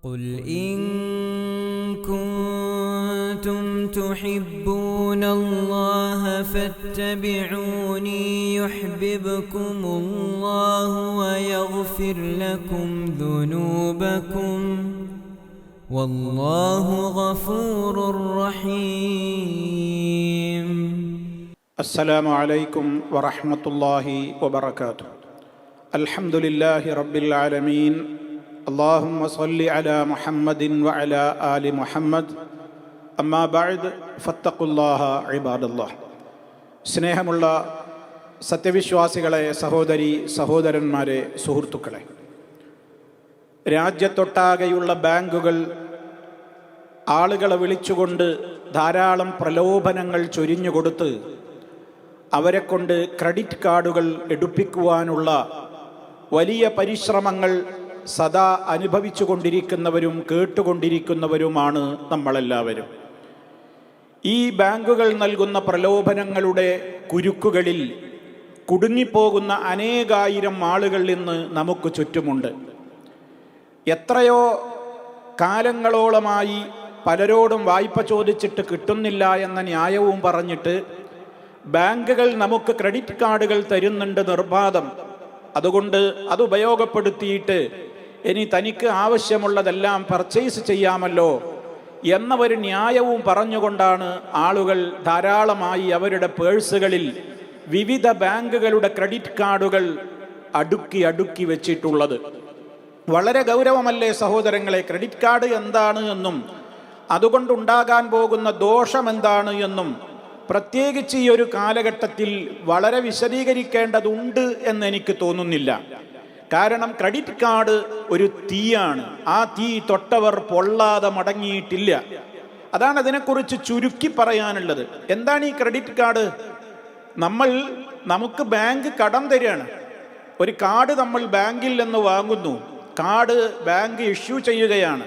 قل إن كنتم تحبون الله فاتبعوني يحببكم الله ويغفر لكم ذنوبكم والله غفور رحيم. السلام عليكم ورحمة الله وبركاته. الحمد لله رب العالمين. اللهم صل على محمد وعلى آل محمد. أما بعد فاتقوا الله عباد الله. സ്നേഹമുള്ള സത്യവിശ്വാസികളെ, സഹോദരി സഹോദരന്മാരെ, സുഹൃത്തുക്കളെ, രാജ്യത്തൊട്ടാകെയുള്ള ബാങ്കുകൾ ആളുകളെ വിളിച്ചുകൊണ്ട് ധാരാളം പ്രലോഭനങ്ങൾ ചൊരിഞ്ഞുകൊടുത്ത് അവരെക്കൊണ്ട് ക്രെഡിറ്റ് കാർഡുകൾ എടുപ്പിക്കുവാനുള്ള വലിയ പരിശ്രമങ്ങൾ സദാ അനുഭവിച്ചു കൊണ്ടിരിക്കുന്നവരും കേട്ടുകൊണ്ടിരിക്കുന്നവരുമാണ് നമ്മളെല്ലാവരും. ഈ ബാങ്കുകൾ നൽകുന്ന പ്രലോഭനങ്ങളുടെ കുരുക്കുകളിൽ കുടുങ്ങിപ്പോകുന്ന അനേകായിരം ആളുകൾ ഇന്ന് നമുക്ക് ചുറ്റുമുണ്ട്. എത്രയോ കാലങ്ങളോളമായി പലരോടും വായ്പ ചോദിച്ചിട്ട് കിട്ടുന്നില്ല എന്ന ന്യായവും പറഞ്ഞിട്ട് ബാങ്കുകൾ നമുക്ക് ക്രെഡിറ്റ് കാർഡുകൾ തരുന്നുണ്ട് നിർബാധം, അതുകൊണ്ട് അത് ഉപയോഗപ്പെടുത്തിയിട്ട് ഇനി തനിക്ക് ആവശ്യമുള്ളതെല്ലാം പർച്ചേസ് ചെയ്യാമല്ലോ എന്ന ഒരു ന്യായവും പറഞ്ഞുകൊണ്ടാണ് ആളുകൾ ധാരാളമായി അവരുടെ പേഴ്സുകളിൽ വിവിധ ബാങ്കുകളുടെ ക്രെഡിറ്റ് കാർഡുകൾ അടുക്കി വെച്ചിട്ടുള്ളത്. വളരെ ഗൗരവമല്ലേ സഹോദരങ്ങളെ? ക്രെഡിറ്റ് കാർഡ് എന്താണ് എന്നും അതുകൊണ്ടുണ്ടാകാൻ പോകുന്ന ദോഷം എന്താണ് എന്നും പ്രത്യേകിച്ച് ഈ ഒരു കാലഘട്ടത്തിൽ വളരെ വിശദീകരിക്കേണ്ടതുണ്ട് എന്ന് എനിക്ക് തോന്നുന്നില്ല. കാരണം ക്രെഡിറ്റ് കാർഡ് ഒരു തീയാണ്. ആ തീ തൊട്ടവർ പൊള്ളാതെ മടങ്ങിയിട്ടില്ല. അതാണ് അതിനെക്കുറിച്ച് ചുരുക്കി പറയാനുള്ളത്. എന്താണ് ഈ ക്രെഡിറ്റ് കാർഡ്? നമുക്ക് ബാങ്ക് കടം തരികയാണ്. ഒരു കാർഡ് നമ്മൾ ബാങ്കിൽ നിന്ന് വാങ്ങുന്നു, കാർഡ് ബാങ്ക് ഇഷ്യൂ ചെയ്യുകയാണ്.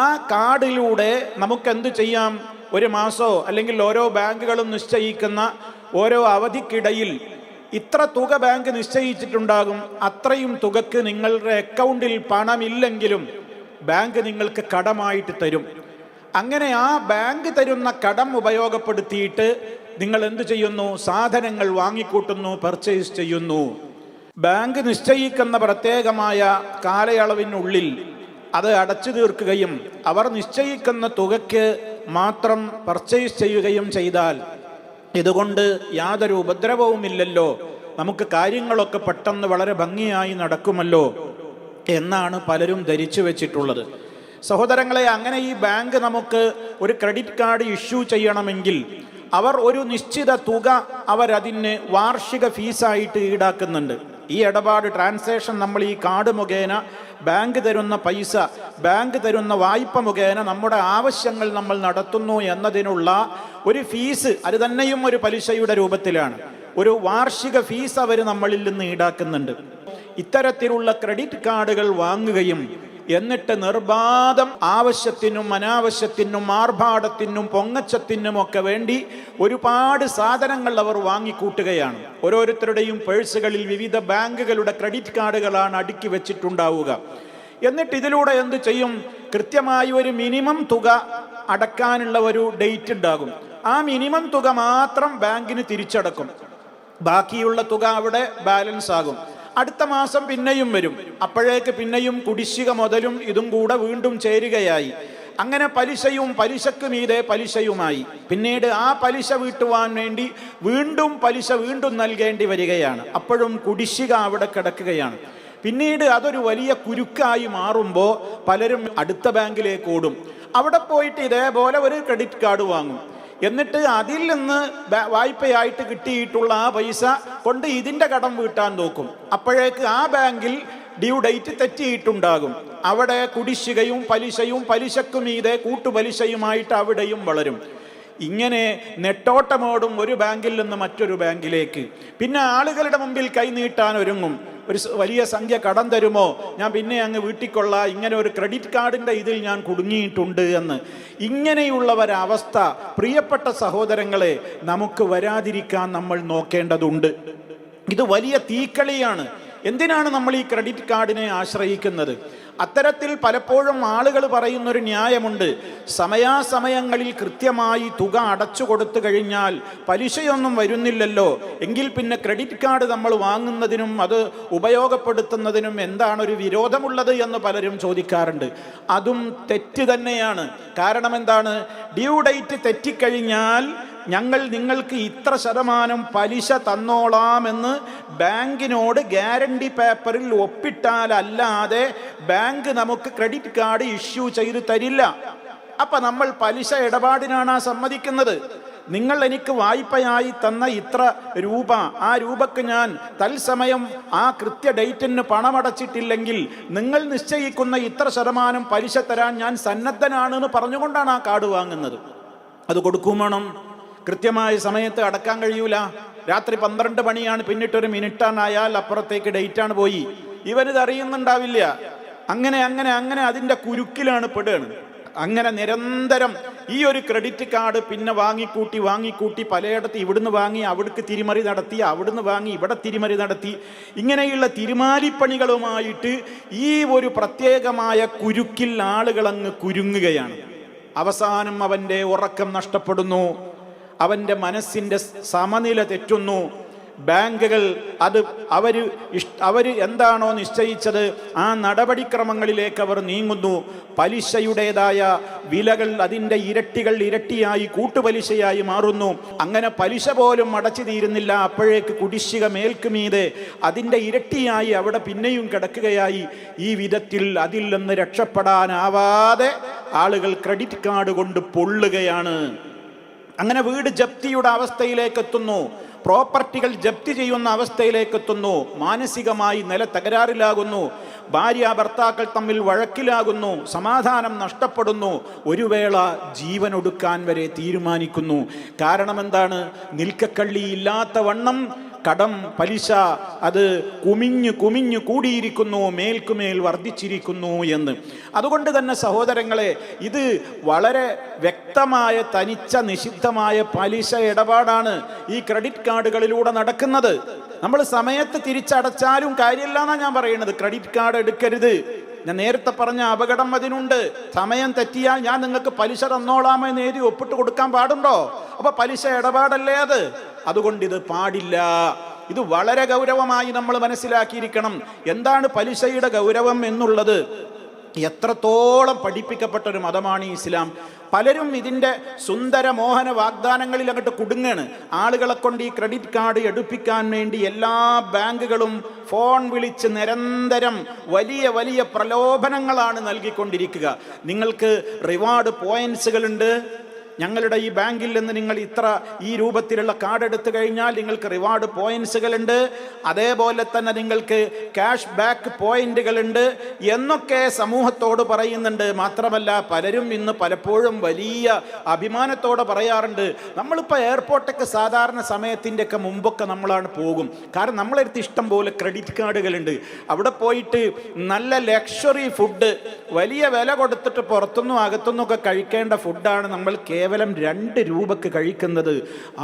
ആ കാർഡിലൂടെ നമുക്ക് എന്ത് ചെയ്യാം? ഒരു മാസമോ അല്ലെങ്കിൽ ഓരോ ബാങ്കുകളും നിശ്ചയിക്കുന്ന ഓരോ അവധിക്കിടയിൽ ഇത്ര തുക ബാങ്ക് നിശ്ചയിച്ചിട്ടുണ്ടാകും. അത്രയും തുകക്ക് നിങ്ങളുടെ അക്കൗണ്ടിൽ പണമില്ലെങ്കിലും ബാങ്ക് നിങ്ങൾക്ക് കടമായിട്ട് തരും. അങ്ങനെ ആ ബാങ്ക് തരുന്ന കടം ഉപയോഗപ്പെടുത്തിയിട്ട് നിങ്ങൾ എന്ത് ചെയ്യുന്നു? സാധനങ്ങൾ വാങ്ങിക്കൂട്ടുന്നു, പർച്ചേസ് ചെയ്യുന്നു. ബാങ്ക് നിശ്ചയിക്കുന്ന പ്രത്യേകമായ കാലയളവിനുള്ളിൽ അത് അടച്ചു തീർക്കുകയും അവർ നിശ്ചയിക്കുന്ന തുകയ്ക്ക് മാത്രം പർച്ചേസ് ചെയ്യുകയും ചെയ്താൽ ഇതുകൊണ്ട് യാതൊരു ഉപദ്രവവുമില്ലല്ലോ, നമുക്ക് കാര്യങ്ങളൊക്കെ പെട്ടെന്ന് വളരെ ഭംഗിയായി നടക്കുമല്ലോ എന്നാണ് പലരും ധരിച്ചു വെച്ചിട്ടുള്ളത്. സഹോദരങ്ങളെ, അങ്ങനെ ഈ ബാങ്ക് നമുക്ക് ഒരു ക്രെഡിറ്റ് കാർഡ് ഇഷ്യൂ ചെയ്യണമെങ്കിൽ അവർ ഒരു നിശ്ചിത തുക അവരതിന് വാർഷിക ഫീസായിട്ട് ഈടാക്കുന്നുണ്ട്. ഈ ഇടപാട് ട്രാൻസാക്ഷൻ നമ്മൾ ഈ കാർഡ് മുഖേന ബാങ്ക് തരുന്ന പൈസ, ബാങ്ക് തരുന്ന വായ്പ മുഖേന നമ്മുടെ ആവശ്യങ്ങൾ നമ്മൾ നടത്തുന്നു എന്നതിനുള്ള ഒരു ഫീസ്, അത് തന്നെയും ഒരു പലിശയുടെ രൂപത്തിലാണ്. ഒരു വാർഷിക ഫീസ് അവർ നമ്മളിൽ നിന്ന് ഈടാക്കുന്നുണ്ട്. ഇത്തരത്തിലുള്ള ക്രെഡിറ്റ് കാർഡുകൾ വാങ്ങുകയും എന്നിട്ട് നിർബാധം ആവശ്യത്തിനും അനാവശ്യത്തിനും ആർഭാടത്തിനും പൊങ്ങച്ചത്തിനും ഒക്കെ വേണ്ടി ഒരുപാട് സാധനങ്ങൾ അവർ വാങ്ങിക്കൂട്ടുകയാണ്. ഓരോരുത്തരുടെയും പേഴ്സുകളിൽ വിവിധ ബാങ്കുകളുടെ ക്രെഡിറ്റ് കാർഡുകളാണ് അടുക്കി വെച്ചിട്ടുണ്ടാവുക. എന്നിട്ട് ഇതിലൂടെ എന്ത് ചെയ്യും? കൃത്യമായി ഒരു മിനിമം തുക അടക്കാനുള്ള ഒരു ഡേറ്റ് ഉണ്ടാകും. ആ മിനിമം തുക മാത്രം ബാങ്കിന് തിരിച്ചടക്കും. ബാക്കിയുള്ള തുക അവിടെ ബാലൻസ് ആകും. അടുത്ത മാസം പിന്നെയും വരും. അപ്പോഴേക്ക് പിന്നെയും കുടിശ്ശിക മുതലും ഇതും കൂടെ വീണ്ടും ചേരുകയായി. അങ്ങനെ പലിശയും പലിശക്ക് മീതെ പലിശയുമായി. പിന്നീട് ആ പലിശ വീട്ടുവാൻ വേണ്ടി വീണ്ടും പലിശ വീണ്ടും നൽകേണ്ടി വരികയാണ്. അപ്പോഴും കുടിശ്ശിക അവിടെ കിടക്കുകയാണ്. പിന്നീട് അതൊരു വലിയ കുരുക്കായി മാറുമ്പോൾ പലരും അടുത്ത ബാങ്കിലേക്ക് ഓടും. അവിടെ പോയിട്ട് ഇതേപോലെ ഒരു ക്രെഡിറ്റ് കാർഡ് വാങ്ങും. എന്നിട്ട് അതിൽ നിന്ന് വായ്പയായിട്ട് കിട്ടിയിട്ടുള്ള ആ പൈസ കൊണ്ട് ഇതിൻ്റെ കടം വീട്ടാൻ നോക്കും. അപ്പോഴേക്ക് ആ ബാങ്കിൽ ഡ്യൂ ഡേറ്റ് തെറ്റിയിട്ടുണ്ടാകും. അവിടെ കുടിശ്ശികയും പലിശയും പലിശക്കും മീതെ കൂട്ടുപലിശയുമായിട്ട് അവിടെയും വളരും. ഇങ്ങനെ നെട്ടോട്ടമോടും ഒരു ബാങ്കിൽ നിന്ന് മറ്റൊരു ബാങ്കിലേക്ക്. പിന്നെ ആളുകളുടെ മുമ്പിൽ കൈനീട്ടാൻ ഒരുങ്ങും. ഒരു വലിയ സംഖ്യ കടം തരുമോ, ഞാൻ പിന്നെ അങ്ങ് വീട്ടിക്കൊള്ളാം, ഇങ്ങനെ ഒരു ക്രെഡിറ്റ് കാർഡിൻ്റെ ഇതിൽ ഞാൻ കുടുങ്ങിയിട്ടുണ്ട് എന്ന്. ഇങ്ങനെയുള്ള ഒരവസ്ഥ പ്രിയപ്പെട്ട സഹോദരങ്ങളെ നമുക്ക് വരാതിരിക്കാൻ നമ്മൾ നോക്കേണ്ടതുണ്ട്. ഇത് വലിയ തീക്കളിയാണ്. എന്തിനാണ് നമ്മൾ ഈ ക്രെഡിറ്റ് കാർഡിനെ ആശ്രയിക്കുന്നത്? അത്തരത്തിൽ പലപ്പോഴും ആളുകൾ പറയുന്നൊരു ന്യായമുണ്ട്, സമയാസമയങ്ങളിൽ കൃത്യമായി തുക അടച്ചു കൊടുത്തു കഴിഞ്ഞാൽ പലിശയൊന്നും വരുന്നില്ലല്ലോ, എങ്കിൽ പിന്നെ ക്രെഡിറ്റ് കാർഡ് നമ്മൾ വാങ്ങുന്നതിനും അത് ഉപയോഗപ്പെടുത്തുന്നതിനും എന്താണ് ഒരു വിരോധമുള്ളത് എന്ന് പലരും ചോദിക്കാറുണ്ട്. അതും തെറ്റ് തന്നെയാണ്. കാരണം എന്താണ്? ഡ്യൂ ഡേറ്റ് തെറ്റിക്കഴിഞ്ഞാൽ ഞങ്ങൾ നിങ്ങൾക്ക് ഇത്ര ശതമാനം പലിശ തന്നോളാമെന്ന് ബാങ്കിനോട് ഗ്യാരണ്ടി പേപ്പറിൽ ഒപ്പിട്ടാലല്ലാതെ ബാങ്ക് നമുക്ക് ക്രെഡിറ്റ് കാർഡ് ഇഷ്യൂ ചെയ്ത് തരില്ല. അപ്പം നമ്മൾ പലിശ ഇടപാടിനാണ് സമ്മതിക്കുന്നത്. നിങ്ങൾ എനിക്ക് വായ്പയായി തന്ന ഇത്ര രൂപ, ആ രൂപക്ക് ഞാൻ തത്സമയം ആ കൃത്യ ഡേറ്റിന് പണമടച്ചിട്ടില്ലെങ്കിൽ നിങ്ങൾ നിശ്ചയിക്കുന്ന ഇത്ര ശതമാനം പലിശ തരാൻ ഞാൻ സന്നദ്ധനാണെന്ന് പറഞ്ഞുകൊണ്ടാണ് ആ കാർഡ് വാങ്ങുന്നത്. അത് കൊടുക്കും വേണം. കൃത്യമായ സമയത്ത് അടക്കാൻ കഴിയൂല. രാത്രി 12 മണിയാണ്, പിന്നിട്ടൊരു മിനിറ്റാനായാൽ അപ്പുറത്തേക്ക് ഡേറ്റാണ് പോയി. ഇവനിത് അറിയുന്നുണ്ടാവില്ല. അങ്ങനെ അങ്ങനെ അങ്ങനെ അതിൻ്റെ കുരുക്കിലാണ് പെടുകയാണ്. അങ്ങനെ നിരന്തരം ഈ ഒരു ക്രെഡിറ്റ് കാർഡ് പിന്നെ വാങ്ങിക്കൂട്ടി പലയിടത്ത് ഇവിടുന്ന് വാങ്ങി അവിടേക്ക് തിരിമറി നടത്തി, അവിടുന്ന് വാങ്ങി ഇവിടെ തിരിമറി നടത്തി, ഇങ്ങനെയുള്ള തിരുമാലിപ്പണികളുമായിട്ട് ഈ ഒരു പ്രത്യേകമായ കുരുക്കിൽ ആളുകളങ്ങ് കുരുങ്ങുകയാണ്. അവസാനം അവൻ്റെ ഉറക്കം നഷ്ടപ്പെടുന്നു, അവൻ്റെ മനസ്സിൻ്റെ സമനില തെറ്റുന്നു. ബാങ്കുകൾ അവർ എന്താണോ നിശ്ചയിച്ചത് ആ നടപടിക്രമങ്ങളിലേക്ക് അവർ നീങ്ങുന്നു. പലിശയുടേതായ വിലകൾ അതിൻ്റെ ഇരട്ടിയായി കൂട്ടുപലിശയായി മാറുന്നു. അങ്ങനെ പലിശ പോലും അടച്ചു തീരുന്നില്ല, അപ്പോഴേക്ക് കുടിശ്ശിക മേൽക്കുമീതെ അതിൻ്റെ ഇരട്ടിയായി അവിടെ പിന്നെയും കിടക്കുകയായി. ഈ വിധത്തിൽ അതിൽ നിന്ന് രക്ഷപ്പെടാനാവാതെ ആളുകൾ ക്രെഡിറ്റ് കാർഡ് കൊണ്ട് പൊള്ളുകയാണ്. അങ്ങനെ വീട് ജപ്തിയുടെ അവസ്ഥയിലേക്ക് എത്തുന്നു, പ്രോപ്പർട്ടികൾ ജപ്തി ചെയ്യുന്ന അവസ്ഥയിലേക്ക് എത്തുന്നു, മാനസികമായി നില തകരാറിലാകുന്നു, ഭാര്യ ഭർത്താക്കൾ തമ്മിൽ വഴക്കിലാകുന്നു, സമാധാനം നഷ്ടപ്പെടുന്നു, ഒരു വേള ജീവനൊടുക്കാൻ വരെ തീരുമാനിക്കുന്നു. കാരണം എന്താണ്? നിൽക്കക്കള്ളിയില്ലാത്ത വണ്ണം കടം പലിശ അത് കുമിഞ്ഞു കൂടിയിരിക്കുന്നു, മേൽക്കുമേൽ വർദ്ധിച്ചിരിക്കുന്നു എന്ന്. അതുകൊണ്ട് തന്നെ സഹോദരങ്ങളെ, ഇത് വളരെ വ്യക്തമായ തനിച്ച നിഷിദ്ധമായ പലിശ ഇടപാടാണ് ഈ ക്രെഡിറ്റ് കാർഡുകളിലൂടെ നടക്കുന്നത്. നമ്മൾ സമയത്ത് തിരിച്ചടച്ചാലും കാര്യമില്ല എന്നാണ് ഞാൻ പറയുന്നത്. ക്രെഡിറ്റ് കാർഡ് എടുക്കരുത്. ഞാൻ നേരത്തെ പറഞ്ഞ അപകടം അതിനുണ്ട്. സമയം തെറ്റിയാൽ ഞാൻ നിങ്ങൾക്ക് പലിശ തന്നോളാമെന്ന് എഴുതി ഒപ്പിട്ട് കൊടുക്കാൻ പാടുണ്ടോ? അപ്പൊ പലിശ ഇടപാടല്ലേ അത്? അതുകൊണ്ട് ഇത് പാടില്ല. ഇത് വളരെ ഗൗരവമായി നമ്മൾ മനസ്സിലാക്കിയിരിക്കണം. എന്താണ് പലിശയുടെ ഗൗരവം എന്നുള്ളത് എത്രത്തോളം പഠിപ്പിക്കപ്പെട്ട ഒരു മതമാണ് ഇസ്ലാം. പലരും ഇതിൻ്റെ സുന്ദര മോഹന വാഗ്ദാനങ്ങളിൽ അങ്ങോട്ട് കുടുങ്ങാണ്. ആളുകളെ കൊണ്ട് ഈ ക്രെഡിറ്റ് കാർഡ് എടുപ്പിക്കാൻ വേണ്ടി എല്ലാ ബാങ്കുകളും ഫോൺ വിളിച്ച് നിരന്തരം വലിയ വലിയ പ്രലോഭനങ്ങളാണ് നൽകിക്കൊണ്ടിരിക്കുക. നിങ്ങൾക്ക് റിവാർഡ് പോയിന്റ്സുകളുണ്ട്, ഞങ്ങളുടെ ഈ ബാങ്കിൽ നിന്ന് നിങ്ങൾ ഇത്ര ഈ രൂപത്തിലുള്ള കാർഡ് എടുത്തു കഴിഞ്ഞാൽ നിങ്ങൾക്ക് റിവാർഡ് പോയിന്റ്സുകളുണ്ട്, അതേപോലെ തന്നെ നിങ്ങൾക്ക് ക്യാഷ് ബാക്ക് പോയിന്റുകളുണ്ട് എന്നൊക്കെ സമൂഹത്തോട് പറയുന്നുണ്ട്. മാത്രമല്ല പലരും ഇന്ന് പലപ്പോഴും വലിയ അഭിമാനത്തോടെ പറയാറുണ്ട്, നമ്മളിപ്പോൾ എയർപോർട്ടൊക്കെ സാധാരണ സമയത്തിൻ്റെയൊക്കെ മുമ്പൊക്കെ നമ്മളാണ് പോകും. കാരണം നമ്മളെടുത്ത് ഇഷ്ടം പോലെ ക്രെഡിറ്റ് കാർഡുകളുണ്ട്. അവിടെ പോയിട്ട് നല്ല ലക്ഷറി ഫുഡ് വലിയ വില കൊടുത്തിട്ട് പുറത്തുനിന്നും അകത്തുനിന്നും ഒക്കെ കഴിക്കേണ്ട ഫുഡാണ് നമ്മൾ കേവലം 2 രൂപക്ക് കഴിക്കുന്നത്.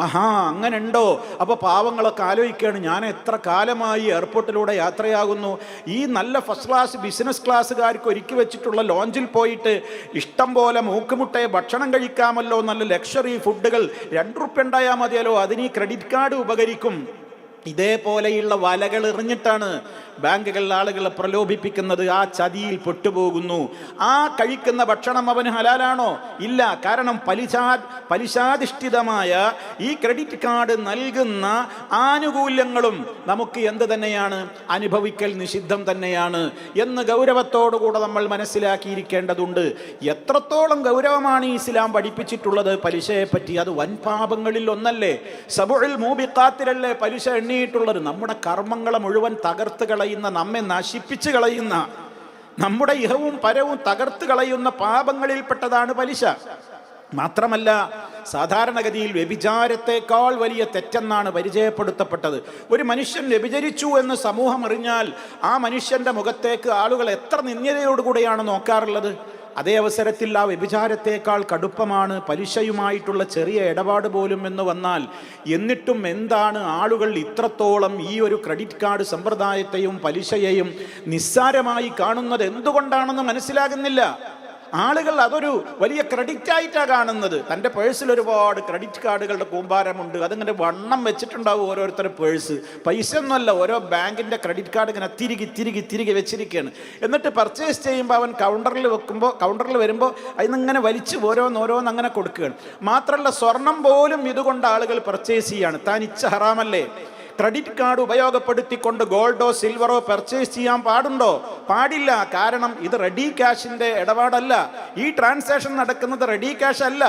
ആഹാ, അങ്ങനെ ഉണ്ടോ? അപ്പോൾ പാവങ്ങളൊക്കെ ആലോചിക്കുകയാണ്, ഞാൻ എത്ര കാലമായി എയർപോർട്ടിലൂടെ യാത്രയാകുന്നു, ഈ നല്ല ഫസ്റ്റ് ക്ലാസ് ബിസിനസ് ക്ലാസ്സുകാർക്ക് ഒരുക്കി വെച്ചിട്ടുള്ള ലോഞ്ചിൽ പോയിട്ട് ഇഷ്ടം പോലെ മൂക്കുമുട്ടയെ ഭക്ഷണം കഴിക്കാമല്ലോ, നല്ല ലക്ഷറി ഫുഡുകൾ 2 രൂപ ഉണ്ടായാൽ മതിയല്ലോ, അതിന് ഈ ക്രെഡിറ്റ് കാർഡ് ഉപകരിക്കും. ഇതേപോലെയുള്ള വലകൾ എറിഞ്ഞിട്ടാണ് ബാങ്കുകൾ ആളുകളെ പ്രലോഭിപ്പിക്കുന്നത്. ആ ചതിയിൽ പെട്ടുപോകുന്നു. ആ കഴിക്കുന്ന ഭക്ഷണം അവന് ഹലാലാണോ? ഇല്ല. കാരണം പലിശാധിഷ്ഠിതമായ ഈ ക്രെഡിറ്റ് കാർഡ് നൽകുന്ന ആനുകൂല്യങ്ങളും നമുക്ക് എന്ത് തന്നെയാണ്, അനുഭവിക്കൽ നിഷിദ്ധം തന്നെയാണ് എന്ന് ഗൗരവത്തോടുകൂടെ നമ്മൾ മനസ്സിലാക്കിയിരിക്കേണ്ടതുണ്ട്. എത്രത്തോളം ഗൗരവമാണ് ഈ ഇസ്ലാം പഠിപ്പിച്ചിട്ടുള്ളത് പലിശയെ പറ്റി. അത് വൻപാപങ്ങളിൽ ഒന്നല്ലേ? സബുൽ മൂബിഖാത്തിലല്ലേ പലിശ എണ്ണിയിട്ടുള്ളത്. നമ്മുടെ കർമ്മങ്ങളെ മുഴുവൻ തകർത്ത് കളയുന്ന, നമ്മെ നശിപ്പിച്ച് കളയുന്ന, നമ്മുടെ ഇഹവും പരവും തകർത്ത് കളയുന്ന പാപങ്ങളിൽപ്പെട്ടതാണ് പലിശ. മാത്രമല്ല സാധാരണഗതിയിൽ വ്യഭിചാരത്തെക്കാൾ വലിയ തെറ്റെന്നാണ് പരിചയപ്പെടുത്തപ്പെട്ടത്. ഒരു മനുഷ്യൻ വ്യഭിചരിച്ചു എന്ന് സമൂഹം അറിഞ്ഞാൽ ആ മനുഷ്യൻ്റെ മുഖത്തേക്ക് ആളുകൾ എത്ര നിന്ദ്യതയോടുകൂടെയാണ് നോക്കാറുള്ളത്. അതേ അവസരത്തിൽ ആ വ്യഭിചാരത്തേക്കാൾ കടുപ്പമാണ് പലിശയുമായിട്ടുള്ള ചെറിയ ഇടപാട് പോലും എന്ന് വന്നാൽ, എന്നിട്ടും എന്താണ് ആളുകൾ ഇത്രത്തോളം ഈ ഒരു ക്രെഡിറ്റ് കാർഡ് സമ്പ്രദായത്തെയും പലിശയെയും നിസ്സാരമായി കാണുന്നത് എന്തുകൊണ്ടാണെന്ന് മനസ്സിലാകുന്നില്ല. ആളുകൾ അതൊരു വലിയ ക്രെഡിറ്റ് ആയിട്ടാണ് കാണുന്നത്. തൻ്റെ പേഴ്സിൽ ഒരുപാട് ക്രെഡിറ്റ് കാർഡുകളുടെ കൂമ്പാരമുണ്ട്, അതിങ്ങനെ വണ്ണം വെച്ചിട്ടുണ്ടാവും ഓരോരുത്തരുടെ പേഴ്സ്. പൈസ ഒന്നുമല്ല, ഓരോ ബാങ്കിൻ്റെ ക്രെഡിറ്റ് കാർഡ് ഇങ്ങനെ തിരികെ വെച്ചിരിക്കുകയാണ്. എന്നിട്ട് പർച്ചേസ് ചെയ്യുമ്പോൾ അവൻ കൗണ്ടറിൽ വരുമ്പോൾ അതിന്നിങ്ങനെ വലിച്ച് ഓരോന്ന് അങ്ങനെ കൊടുക്കുകയാണ്. മാത്രമല്ല സ്വർണം പോലും ഇതുകൊണ്ട് ആളുകൾ പർച്ചേസ് ചെയ്യാണ്. താൻ ഇച്ച ഹറാമല്ലേ? ക്രെഡിറ്റ് കാർഡ് ഉപയോഗപ്പെടുത്തിക്കൊണ്ട് ഗോൾഡോ സിൽവറോ പർച്ചേസ് ചെയ്യാൻ പാടുണ്ടോ? പാടില്ല. കാരണം ഇത് റെഡി ക്യാഷിന്റെ ഇടപാടല്ല. ഈ ട്രാൻസാക്ഷൻ നടക്കുന്നത് റെഡി ക്യാഷ് അല്ല,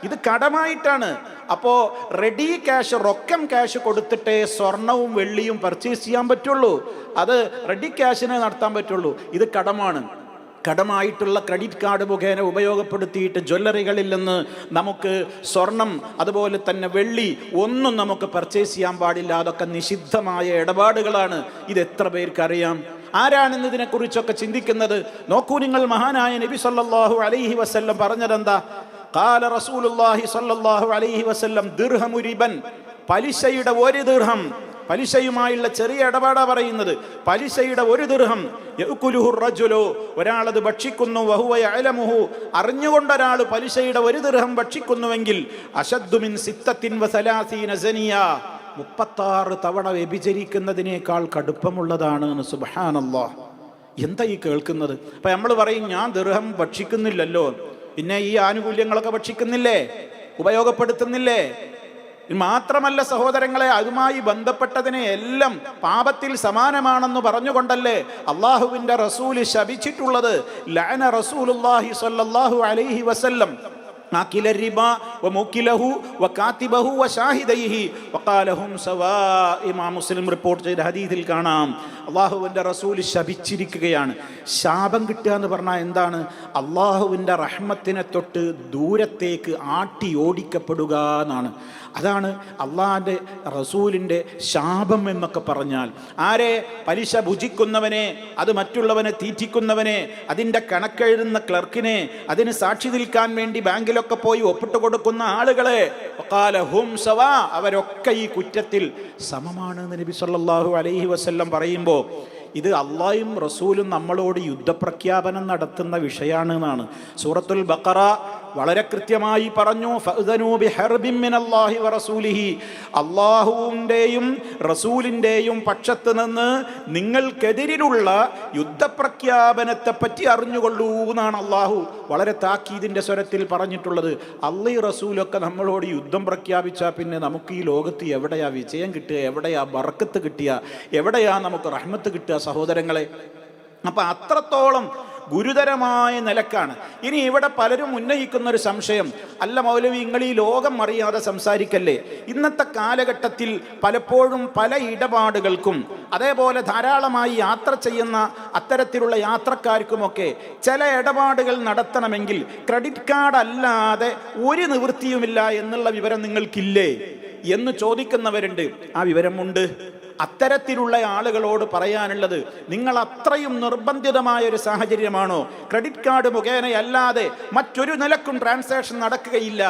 ഇത് കടമായിട്ടാണ്. അപ്പോൾ റെഡി ക്യാഷ്, റൊക്കം ക്യാഷ് കൊടുത്തിട്ടേ സ്വർണവും വെള്ളിയും പർച്ചേസ് ചെയ്യാൻ പറ്റുള്ളൂ. അത് റെഡി ക്യാഷിനെ നടത്താൻ പറ്റുള്ളൂ. ഇത് കടമാണ്. കടമായിട്ടുള്ള ക്രെഡിറ്റ് കാർഡ് മുഖേന ഉപയോഗപ്പെടുത്തിയിട്ട് ജ്വല്ലറികളിൽ നിന്ന് നമുക്ക് സ്വർണം അതുപോലെ തന്നെ വെള്ളി ഒന്നും നമുക്ക് പർച്ചേസ് ചെയ്യാൻ പാടില്ല. അതൊക്കെ നിഷിദ്ധമായ ഇടപാടുകളാണ്. ഇത് എത്ര പേർക്കറിയാം? ആരാണെന്ന് ഇതിനെക്കുറിച്ചൊക്കെ ചിന്തിക്കുന്നത്? നോക്കൂ നിങ്ങൾ, മഹാനായ നബി സല്ലല്ലാഹു അലൈഹി വസല്ലം പറഞ്ഞതെന്താ? ഖാല റസൂലുള്ളാഹി സല്ലല്ലാഹു അലൈഹി വസല്ലം ദിർഹമു റിബൻ, പലിശയുടെ ഒരു ദിർഹം, പലിശയുമായുള്ള ചെറിയ ഇടപാടാ പറയുന്നത്. പലിശയുടെ ഒരു ദിർഹം യഅ്കുലുഹു റജുലു, ഒരാളത് ഭക്ഷിക്കുന്നു, വഹുവ യഅലമുഹു, അറിഞ്ഞുകൊണ്ട് ഒരാൾ പലിശയുടെ ഒരു ദിർഹം ഭക്ഷിക്കുന്നുവെങ്കിൽ അശദ്ദു മിൻ 36 സനിയ, 36 തവണ വ്യഭിചരിക്കുന്നതിനേക്കാൾ കടുപ്പമുള്ളതാണ്. സുബ്ഹാനല്ലാഹ്. എന്താ ഈ കേൾക്കുന്നത്? അപ്പൊ നമ്മൾ പറയും ഞാൻ ദിർഹം ഭക്ഷിക്കുന്നില്ലല്ലോ, പിന്നെ ഈ ആനുകൂല്യങ്ങളൊക്കെ ഭക്ഷിക്കുന്നില്ലേ, ഉപയോഗപ്പെടുത്തുന്നില്ലേ? മാത്രമല്ല സഹോദരങ്ങളെ, അതുമായി ബന്ധപ്പെട്ടതിനെ എല്ലാം പാപത്തിൽ സമാനമാണെന്ന് പറഞ്ഞുകൊണ്ടല്ലേ അള്ളാഹുവിന്റെ റസൂല് ശപിച്ചിട്ടുള്ളത്. ലഅന റസൂലുള്ളാഹി സ്വല്ലല്ലാഹു അലൈഹി വസല്ലം ആകില റിബ വമുകിലഹു വകാതിബഹു വശാഹിദൈഹി വഖാലഹും സവാ. ഇമാം മുസ്ലിം റിപ്പോർട്ട് ചെയ്ത ഹദീസിൽ കാണാം, അള്ളാഹുവിൻ്റെ റസൂൽ ശപിച്ചിരിക്കുകയാണ്. ശാപം കിട്ടുക എന്ന് പറഞ്ഞാൽ എന്താണ്? അള്ളാഹുവിൻ്റെ റഹ്മത്തിനെ തൊട്ട് ദൂരത്തേക്ക് ആട്ടി ഓടിക്കപ്പെടുക എന്നാണ്. അതാണ് അള്ളാഹിൻ്റെ റസൂലിൻ്റെ ശാപം എന്നൊക്കെ പറഞ്ഞാൽ. ആരെ? പലിശ ഭുജിക്കുന്നവനെ, അത് മറ്റുള്ളവനെ തീറ്റിക്കുന്നവനെ, അതിൻ്റെ കണക്കെഴുതുന്ന ക്ലർക്കിനെ, അതിന് സാക്ഷി നിൽക്കാൻ വേണ്ടി ബാങ്കിലൊക്കെ പോയി ഒപ്പിട്ട് കൊടുക്കുന്ന ആളുകളെ, വഖാലഹും സവാ, അവരൊക്കെ ഈ കുറ്റത്തിൽ സമമാണെന്ന് നബി സല്ലല്ലാഹു അലൈഹി വസല്ലം പറയുമ്പോൾ ഇത് അള്ളാഹും റസൂലും നമ്മളോട് യുദ്ധപ്രഖ്യാപനം നടത്തുന്ന വിഷയമാണ് എന്നാണ്. സൂറത്തുൽ ബഖറ വളരെ കൃത്യമായി പറഞ്ഞു, ഫഅ്ദനൂ ബിഹർബിൻ മിനല്ലാഹി വറസൂലിഹി, അള്ളാഹുവിൻ്റെയും റസൂലിൻ്റെയും പക്ഷത്ത് നിന്ന് നിങ്ങൾക്കെതിരിലുള്ള യുദ്ധപ്രഖ്യാപനത്തെ പറ്റി അറിഞ്ഞുകൊള്ളൂ എന്നാണ് അള്ളാഹു വളരെ താക്കീതിൻ്റെ സ്വരത്തിൽ പറഞ്ഞിട്ടുള്ളത്. അള്ളാഹു റസൂലൊക്കെ നമ്മളോട് യുദ്ധം പ്രഖ്യാപിച്ചാൽ പിന്നെ നമുക്ക് ഈ ലോകത്ത് എവിടെയാ വിജയം കിട്ടുക, എവിടെയാ ബർക്കത്ത് കിട്ടുക, എവിടെയാ നമുക്ക് റഹ്മത്ത് കിട്ടുക സഹോദരങ്ങളെ? അപ്പം അത്രത്തോളം ഗുരുതരമായ നിലക്കാണ്. ഇനി ഇവിടെ പലരും ഉന്നയിക്കുന്ന ഒരു സംശയം, അല്ല മൗലവി നിങ്ങൾ ഈ ലോകം അറിയാതെ സംസാരിക്കല്ലേ? ഇന്നത്തെ കാലഘട്ടത്തിൽ പലപ്പോഴും പല ഇടപാടുകൾക്കും അതേപോലെ ധാരാളമായി യാത്ര ചെയ്യുന്ന അത്തരത്തിലുള്ള യാത്രക്കാർക്കുമൊക്കെ ചില ഇടപാടുകൾ നടത്തണമെങ്കിൽ ക്രെഡിറ്റ് കാർഡ് അല്ലാതെ ഒരു നിവൃത്തിയുമില്ല എന്നുള്ള വിവരം നിങ്ങൾക്കില്ലേ എന്ന് ചോദിക്കുന്നവരുണ്ട്. ആ വിവരമുണ്ട്. അത്തരത്തിലുള്ള ആളുകളോട് പറയാനുള്ളത്, നിങ്ങൾ അത്രയും നിർബന്ധിതമായ ഒരു സാഹചര്യമാണോ? ക്രെഡിറ്റ് കാർഡ് മുഖേനയല്ലാതെ മറ്റൊരു നിലക്കും ട്രാൻസാക്ഷൻ നടക്കുകയില്ല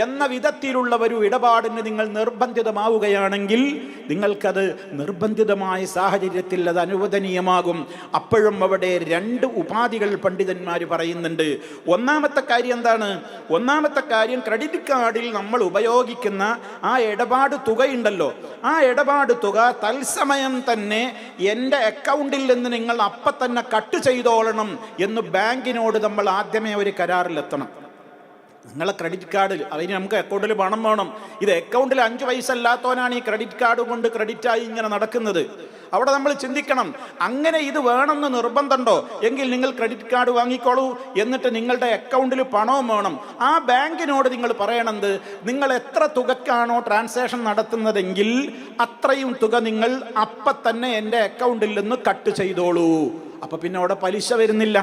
എന്ന വിധത്തിലുള്ള ഒരു ഇടപാടിന് നിങ്ങൾ നിർബന്ധിതമാവുകയാണെങ്കിൽ നിങ്ങൾക്കത് നിർബന്ധിതമായ സാഹചര്യത്തിൽ അത് അനുവദനീയമാകും. അപ്പോഴും അവിടെ രണ്ട് ഉപാധികൾ പണ്ഡിതന്മാർ പറയുന്നുണ്ട്. ഒന്നാമത്തെ കാര്യം എന്താണ്? ഒന്നാമത്തെ കാര്യം, ക്രെഡിറ്റ് കാർഡിൽ നമ്മൾ ഉപയോഗിക്കുന്ന ആ ഇടപാട് തുകയുണ്ടല്ലോ, ആ ഇടപാട് തുക തത്സമയം തന്നെ എൻ്റെ അക്കൗണ്ടിൽ നിന്ന് നിങ്ങൾ അപ്പം തന്നെ കട്ട് ചെയ്തോളണം എന്ന് ബാങ്കിനോട് നമ്മൾ ആദ്യമേ ഒരു കരാറിലെത്തണം. നിങ്ങളെ ക്രെഡിറ്റ് കാർഡ്, അതിന് നമുക്ക് അക്കൗണ്ടിൽ പണം വേണം. ഇത് അക്കൗണ്ടിൽ 5 പൈസ അല്ലാത്തവനാണ് ഈ ക്രെഡിറ്റ് കാർഡ് കൊണ്ട് ക്രെഡിറ്റായി ഇങ്ങനെ നടക്കുന്നത്. അവിടെ നമ്മൾ ചിന്തിക്കണം, അങ്ങനെ ഇത് വേണമെന്ന് നിർബന്ധമുണ്ടോ? എങ്കിൽ നിങ്ങൾ ക്രെഡിറ്റ് കാർഡ് വാങ്ങിക്കോളൂ, എന്നിട്ട് നിങ്ങളുടെ അക്കൗണ്ടിൽ പണവും വേണം. ആ ബാങ്കിനോട് നിങ്ങൾ പറയണത്, നിങ്ങൾ എത്ര തുകക്കാണോ ട്രാൻസാക്ഷൻ നടത്തുന്നതെങ്കിൽ അത്രയും തുക നിങ്ങൾ അപ്പം തന്നെ എൻ്റെ അക്കൗണ്ടിൽ നിന്ന് കട്ട് ചെയ്തോളൂ. അപ്പം പിന്നെ അവിടെ പലിശ വരുന്നില്ല.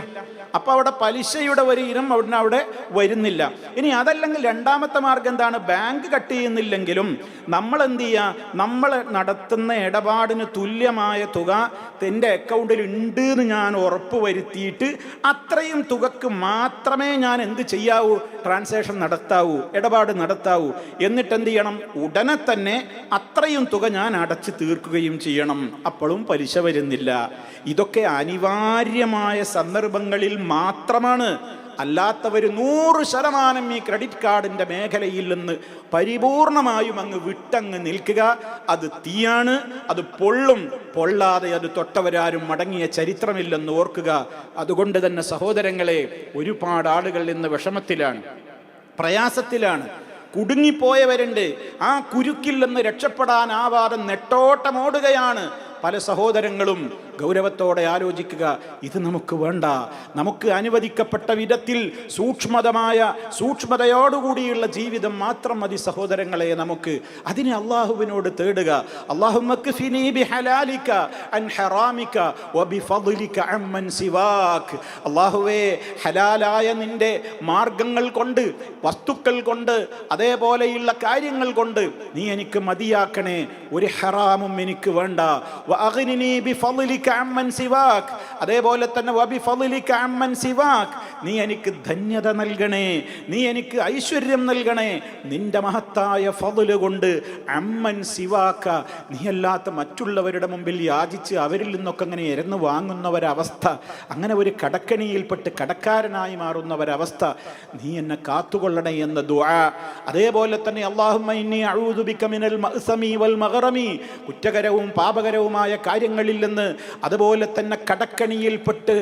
അപ്പോൾ അവിടെ പലിശയുടെ ഒരു ഇനം അവിടെ വരുന്നില്ല. ഇനി അതല്ലെങ്കിൽ രണ്ടാമത്തെ മാർഗം എന്താണ്? ബാങ്ക് കട്ട് ചെയ്യുന്നില്ലെങ്കിലും നമ്മൾ എന്ത് ചെയ്യുക, നമ്മൾ നടത്തുന്ന ഇടപാടിന് തുല്യമായ തുക എൻ്റെ അക്കൗണ്ടിൽ ഉണ്ട് എന്ന് ഞാൻ ഉറപ്പ് വരുത്തിയിട്ട് അത്രയും തുകക്ക് മാത്രമേ ഞാൻ എന്ത് ചെയ്യാവൂ, ട്രാൻസാക്ഷൻ നടത്താവൂ, ഇടപാട് നടത്താവൂ. എന്നിട്ട് എന്ത് ചെയ്യണം, ഉടനെ തന്നെ അത്രയും തുക ഞാൻ അടച്ചു തീർക്കുകയും ചെയ്യണം. അപ്പോഴും പലിശ വരുന്നില്ല. ഇതൊക്കെ അനിവാര്യമായ സന്ദർഭങ്ങളിൽ മാത്രമാണ്. അല്ലാത്തവർ 100% ഈ ക്രെഡിറ്റ് കാർഡിൻ്റെ മേഖലയിൽ നിന്ന് പരിപൂർണമായും അങ്ങ് വിട്ടങ്ങ് നിൽക്കുക. അത് തീയാണ്, അത് പൊള്ളും. പൊള്ളാതെ അത് തൊട്ടവരാരും മടങ്ങിയ ചരിത്രമില്ലെന്ന് ഓർക്കുക. അതുകൊണ്ട് തന്നെ സഹോദരങ്ങളെ, ഒരുപാട് ആളുകൾ ഇന്ന് വിഷമത്തിലാണ്, പ്രയാസത്തിലാണ്, കുടുങ്ങിപ്പോയവരുണ്ട്. ആ കുരുക്കിൽ നിന്ന് രക്ഷപ്പെടാനാവാതെ നെട്ടോട്ടമോടുകയാണ്. പല സഹോദരങ്ങളും ഗൗരവത്തോടെ ആലോചിക്കുക, ഇത് നമുക്ക് വേണ്ട. നമുക്ക് അനുവദിക്കപ്പെട്ട വിധത്തിൽ സൂക്ഷ്മതയോടുകൂടിയുള്ള ജീവിതം മാത്രം മതി സഹോദരങ്ങളെ. നമുക്ക് അതിനെ അള്ളാഹുവിനോട് തേടുക. അല്ലാഹുമ്മക്ഫിനി ബിഹലാലിക അൻ ഹറാമിക വബിഫദ്ലിക അമ്മൻ സിവാക്. അല്ലാഹുവേ, ഹലാലായ നിന്റെ മാർഗങ്ങൾ കൊണ്ട്, വസ്തുക്കൾ കൊണ്ട്, അതേപോലെയുള്ള കാര്യങ്ങൾ കൊണ്ട് നീ എനിക്ക് മതിയാക്കണേ. ഒരു ഹറാമും എനിക്ക് വേണ്ട. വഅഗ്നിനി ബിഫദ്ലിക അമ്മൻ സിവാക്. അതേപോലെ തന്നെ വബിഫദ്ലിക അമ്മൻ സിവാക്, നീ എനിക്ക് ധന്യത നൽകണേ, നീ എനിക്ക് ഐശ്വര്യം നൽകണേ. നിന്റെ മഹത്തായ ഫദ്ല് കൊണ്ട് അമ്മൻ സിവാക്ക, നീ അല്ലാത്ത മറ്റുള്ളവരുടെ മുമ്പിൽ യാചിച്ച് അവരിൽ നിന്നൊക്കെ അങ്ങനെ ഇരന്ന് വാങ്ങുന്ന ഒരവസ്ഥ, അങ്ങനെ ഒരു കടക്കണിയിൽപ്പെട്ട് കടക്കാരനായി മാറുന്ന ഒരവസ്ഥ നീ എന്നെ കാത്തുകൊള്ളണേ എന്ന ദുആ. അതേപോലെ തന്നെ അല്ലാഹുമ്മ ഇന്നി അഊദു ബിക മിനൽ മഅ്സമി വൽ മഗ്റമി, കുറ്റകരവും പാപകരവുമായ കാര്യങ്ങളിൽ നിന്ന്, അതുപോലെ തന്നെ കടക്കണിയിൽപ്പെട്ട്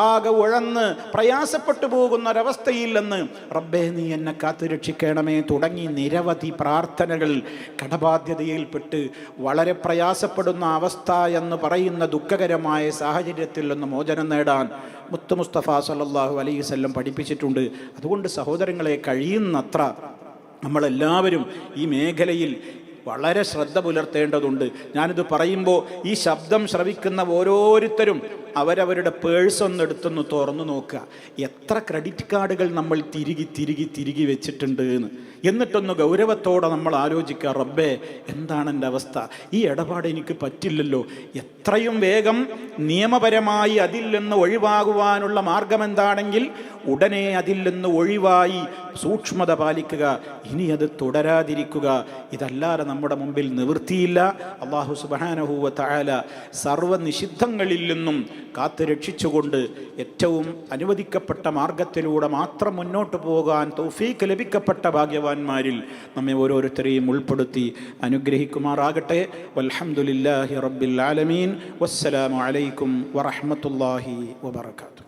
ആകെ ഉഴന്ന് പ്രയാസപ്പെട്ടു പോകുന്ന ഒരവസ്ഥയിൽ നിന്ന് റബ്ബേ നീ എന്നെ കാത്തു രക്ഷിക്കണമേ തുടങ്ങി നിരവധി പ്രാർത്ഥനകൾ. കടബാധ്യതയിൽപ്പെട്ട് വളരെ പ്രയാസപ്പെടുന്ന അവസ്ഥ എന്ന് പറയുന്ന ദുഃഖകരമായ സാഹചര്യത്തിൽ നിന്ന് മോചനം നേടാൻ മുത്ത് മുസ്തഫ സല്ലല്ലാഹു അലൈഹി വസല്ലം പഠിപ്പിച്ചിട്ടുണ്ട്. അതുകൊണ്ട് സഹോദരങ്ങളെ, കഴിയുന്നത്ര നമ്മളെല്ലാവരും ഈ മേഖലയിൽ വളരെ ശ്രദ്ധ പുലർത്തേണ്ടതുണ്ട്. ഞാനിത് പറയുമ്പോൾ ഈ ശബ്ദം ശ്രവിക്കുന്ന ഓരോരുത്തരും അവരവരുടെ പേഴ്സ് ഒന്നെടുത്തൊന്ന് തുറന്നു നോക്കുക. എത്ര ക്രെഡിറ്റ് കാർഡുകൾ നമ്മൾ തിരികെ വെച്ചിട്ടുണ്ട് എന്ന്. എന്നിട്ടൊന്ന് ഗൗരവത്തോടെ നമ്മൾ ആലോചിക്കുക, റബ്ബേ എന്താണ് എൻ്റെ അവസ്ഥ, ഈ ഇടപാട് എനിക്ക് പറ്റില്ലല്ലോ. എത്രയും വേഗം നിയമപരമായി അതിൽ നിന്ന് ഒഴിവാകുവാനുള്ള മാർഗം എന്താണെങ്കിൽ ഉടനെ അതിൽ നിന്ന് ഒഴിവായി സൂക്ഷ്മത പാലിക്കുക. ഇനി അത് തുടരാതിരിക്കുക. ഇതല്ലാതെ നമ്മുടെ മുമ്പിൽ നിവൃത്തിയില്ല. അല്ലാഹു സുബ്ഹാനഹു വ തആല സർവ്വനിഷിദ്ധങ്ങളിൽ നിന്നും കാത്തു രക്ഷിച്ചുകൊണ്ട് ഏറ്റവും അനുവദിക്കപ്പെട്ട മാർഗത്തിലൂടെ മാത്രം മുന്നോട്ട് പോകാൻ തൗഫീഖ് ലഭിക്കപ്പെട്ട ഭാഗ്യവാന്മാരിൽ നമ്മെ ഓരോരുത്തരെയും ഉൾപ്പെടുത്തി അനുഗ്രഹിക്കുമാറാകട്ടെ. വൽഹംദുലില്ലാഹി റബ്ബിൽ ആലമീൻ. വസ്സലാമു അലൈക്കും വറഹ്മത്തുള്ളാഹി വബറകാതുഹു.